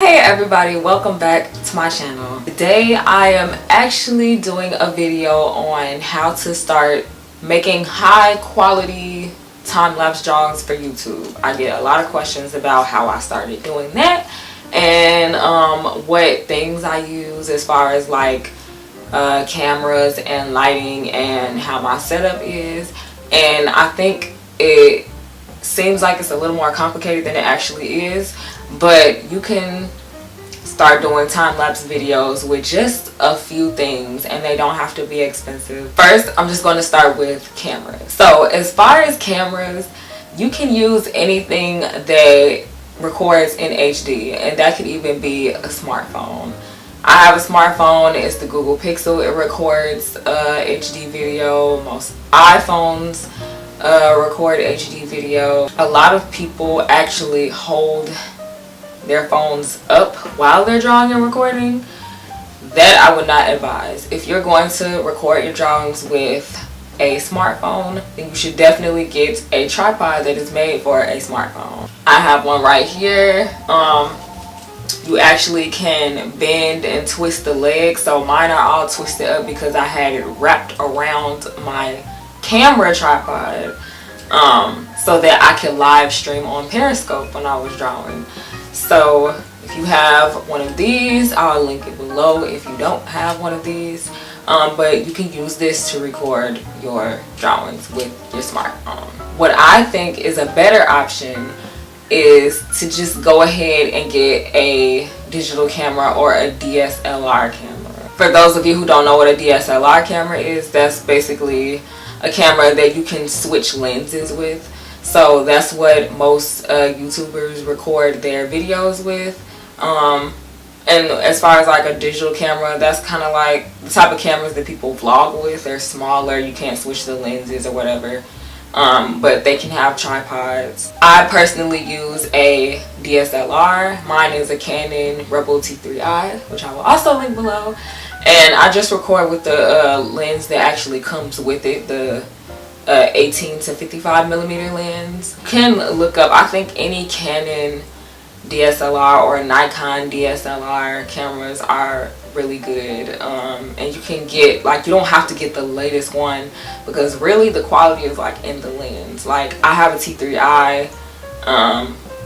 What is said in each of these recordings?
Hey everybody, welcome back to my channel. Today I am actually doing a video on how to start making high quality time-lapse drawings for YouTube. I get a lot of questions about how I started doing that and what things I use as far as like cameras and lighting and how my setup is. And I think it seems like it's a little more complicated than it actually is, but you can start doing time-lapse videos with just a few things and they don't have to be expensive. First, I'm just going to start with cameras. So as far as cameras, you can use anything that records in HD, and that could even be a smartphone. I have a smartphone, it's the Google Pixel. It records HD video. Most iPhones record HD video. A lot of people actually hold their phones up while they're drawing and recording. That I would not advise. If you're going to record your drawings with a smartphone, then you should definitely get a tripod that is made for a smartphone. I have one right here. You actually can bend and twist the legs, so mine are all twisted up because I had it wrapped around my camera tripod so that I could live stream on Periscope when I was drawing. So if you have one of these, I'll link it below if you don't have one of these, but you can use this to record your drawings with your smartphone. What I think is a better option is to just go ahead and get a digital camera or a DSLR camera. For those of you who don't know what a DSLR camera is, that's basically a camera that you can switch lenses with. So that's what most YouTubers record their videos with. And as far as like a digital camera, that's kind of like the type of cameras that people vlog with. They're smaller, you can't switch the lenses or whatever. But they can have tripods. I personally use a DSLR. Mine is a Canon Rebel T3i, which I will also link below. And I just record with the lens that actually comes with it, the 18 to 55 millimeter lens. You can look up, I think any Canon DSLR or Nikon DSLR cameras are really good, and you can get, like, you don't have to get the latest one because really the quality is like in the lens. Like, I have a T3i,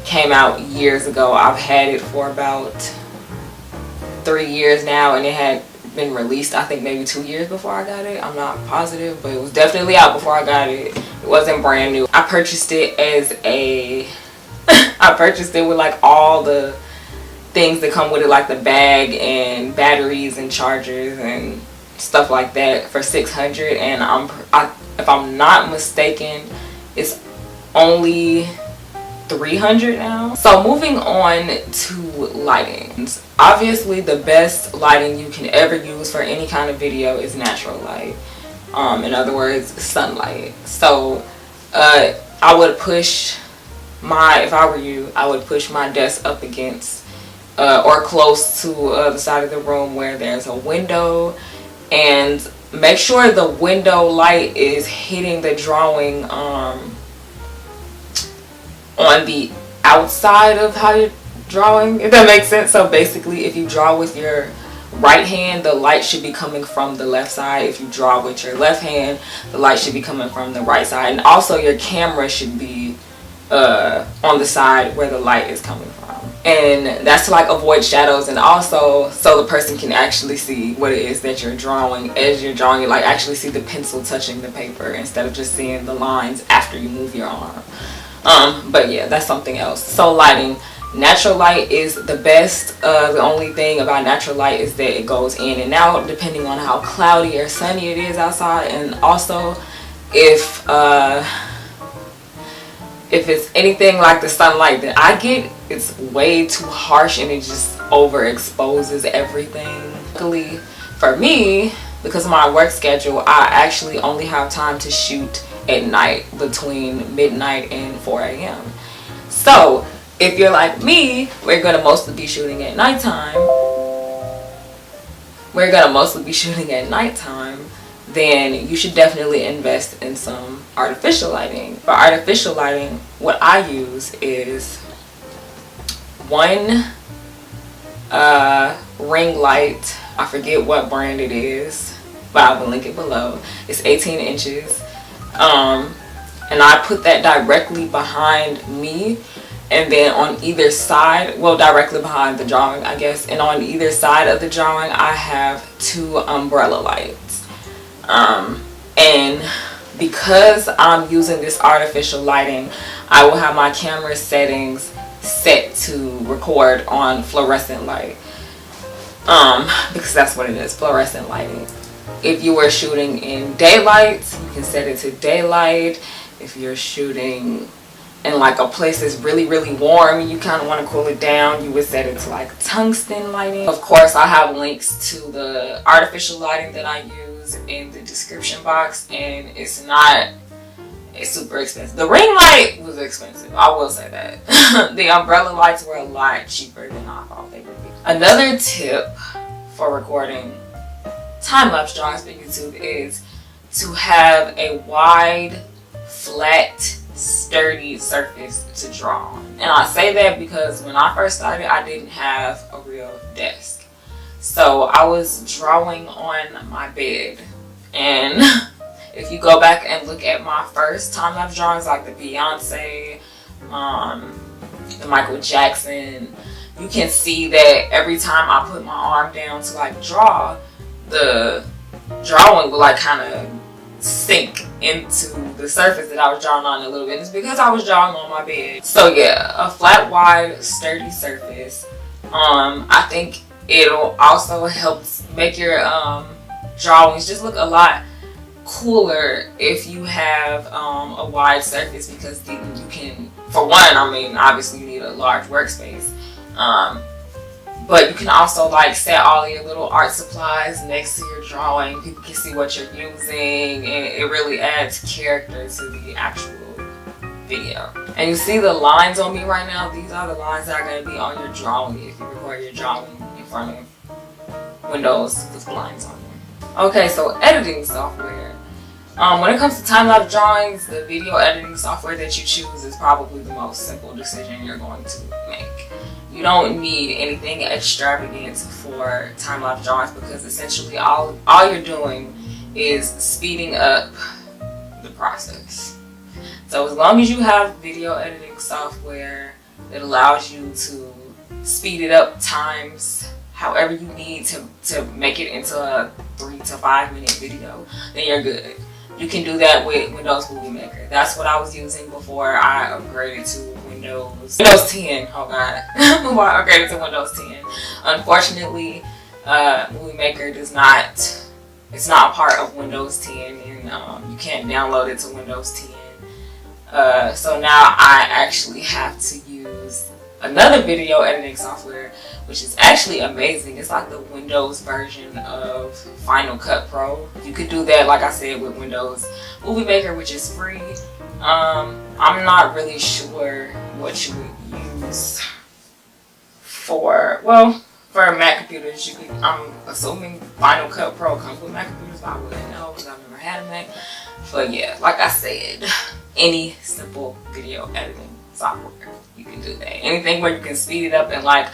came out years ago. I've had it for about 3 years now, and it had been released I think maybe 2 years before I got it. I'm not positive, but it was definitely out before I got it. It wasn't brand new. I purchased it as a I purchased it with like all the things that come with it, like the bag and batteries and chargers and stuff like that, for $600. And if I'm not mistaken, it's only $300 now. So moving on to lighting. Obviously the best lighting you can ever use for any kind of video is natural light. In other words, sunlight. So I would push if I were you, I would push my desk up against or close to the side of the room where there's a window, and make sure the window light is hitting the drawing on the outside of how you're drawing, if that makes sense. So basically, if you draw with your right hand, the light should be coming from the left side. If you draw with your left hand, the light should be coming from the right side. And also your camera should be on the side where the light is coming from. And that's to like avoid shadows, and also so the person can actually see what it is that you're drawing as you're drawing it, like actually see the pencil touching the paper instead of just seeing the lines after you move your arm. But yeah, that's something else. So lighting, natural light is the best. The only thing about natural light is that it goes in and out depending on how cloudy or sunny it is outside, and also if it's anything like the sunlight that I get, it's way too harsh and it just overexposes everything. Luckily for me, because of my work schedule, I actually only have time to shoot at night between midnight and 4 a.m. So if you're like me, we're gonna mostly be shooting at nighttime. Then you should definitely invest in some artificial lighting. For artificial lighting, what I use is one ring light. I forget what brand it is, but I will link it below. It's 18 inches. And I put that directly behind me, and then on either side, well, directly behind the drawing, I guess, and on either side of the drawing I have 2 umbrella lights. And because I'm using this artificial lighting, I will have my camera settings set to record on fluorescent light, because that's what it is, fluorescent lighting. If you were shooting in daylight, you can set it to daylight. If you're shooting in like a place that's really warm and you kind of want to cool it down, you would set it to like tungsten lighting. Of course, I have links to the artificial lighting that I use in the description box, and it's super expensive. The ring light was expensive, I will say that. The umbrella lights were a lot cheaper than I thought they would be. Another tip for recording time-lapse drawings for YouTube is to have a wide, flat, sturdy surface to draw on. And I say that because when I first started, I didn't have a real desk. So I was drawing on my bed. And if you go back and look at my first time-lapse drawings, like the Beyonce, the Michael Jackson, you can see that every time I put my arm down to like draw, the drawing will like kind of sink into the surface that I was drawing on a little bit. It's because I was drawing on my bed. So yeah, a flat, wide, sturdy surface. I think it'll also help make your drawings just look a lot cooler if you have a wide surface, because then you can, for one, I mean, obviously you need a large workspace, but you can also like set all your little art supplies next to your drawing. People can see what you're using, and it really adds character to the actual video. And you see the lines on me right now? These are the lines that are going to be on your drawing if you record your drawing in front of windows with lines on them. Okay, so editing software. When it comes to time-lapse drawings, the video editing software that you choose is probably the most simple decision you're going to make. You don't need anything extravagant for time-lapse drawings, because essentially all you're doing is speeding up the process. So as long as you have video editing software that allows you to speed it up times however you need to make it into a 3 to 5 minute video, then you're good. You can do that with Windows Movie Maker. That's what I was using before I upgraded to Windows 10. Oh god, before I upgraded to Windows 10. Unfortunately, Movie Maker does not. It's not a part of Windows 10, and you can't download it to Windows 10. So now I actually have to use another video editing software, which is actually amazing. It's like the Windows version of Final Cut Pro. You could do that, like I said, with Windows Movie Maker, which is free. I'm not really sure what you would use for, well, for Mac computers. You could, I'm assuming Final Cut Pro comes with Mac computers, but I wouldn't know because I've never had a Mac. But yeah, like I said, any simple video editing software, you can do that. Anything where you can speed it up and like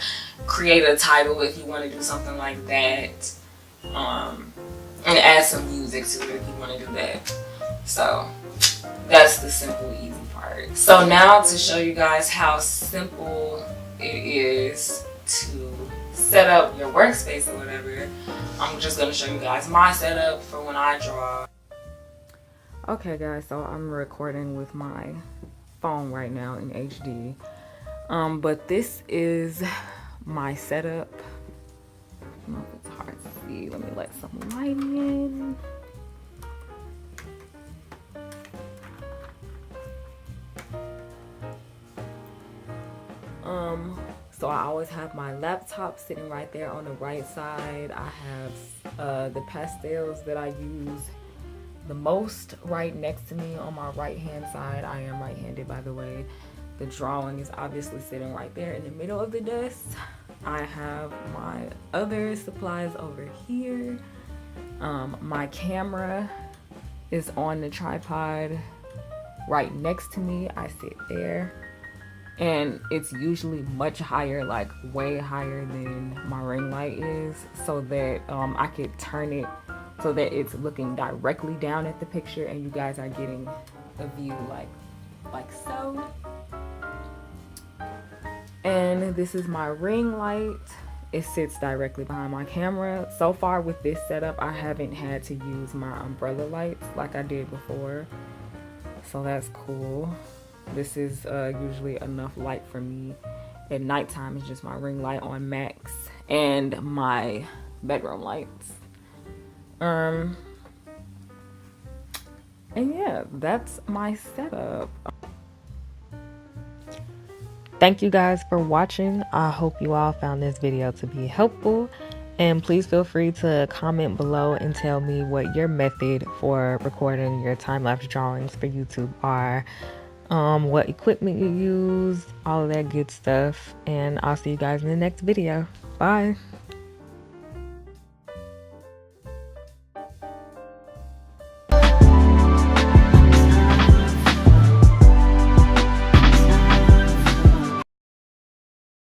create a title if you want to do something like that, and add some music to it if you want to do that. So that's the simple, easy part. So now to show you guys how simple it is to set up your workspace or whatever, I'm just going to show you guys my setup for when I draw. Okay guys, so I'm recording with my phone right now in HD, but this is my setup. I don't know if it's hard to see. Let me let some light in. So I always have my laptop sitting right there on the right side. I have the pastels that I use the most right next to me on my right hand side. I am right-handed, by the way. The drawing is obviously sitting right there in the middle of the desk. I have my other supplies over here. My camera is on the tripod right next to me. I sit there. and it's usually much higher, like way higher than my ring light is, so that I could turn it so that it's looking directly down at the picture and you guys are getting a view like so. And this is my ring light. It sits directly behind my camera. So far with this setup, I haven't had to use my umbrella lights like I did before, so that's cool. This is usually enough light for me at nighttime. It's just my ring light on max and my bedroom lights. And yeah, that's my setup. Thank you guys for watching. I hope you all found this video to be helpful, and please feel free to comment below and tell me what your method for recording your time-lapse drawings for YouTube are, what equipment you use, all of that good stuff, and I'll see you guys in the next video. Bye.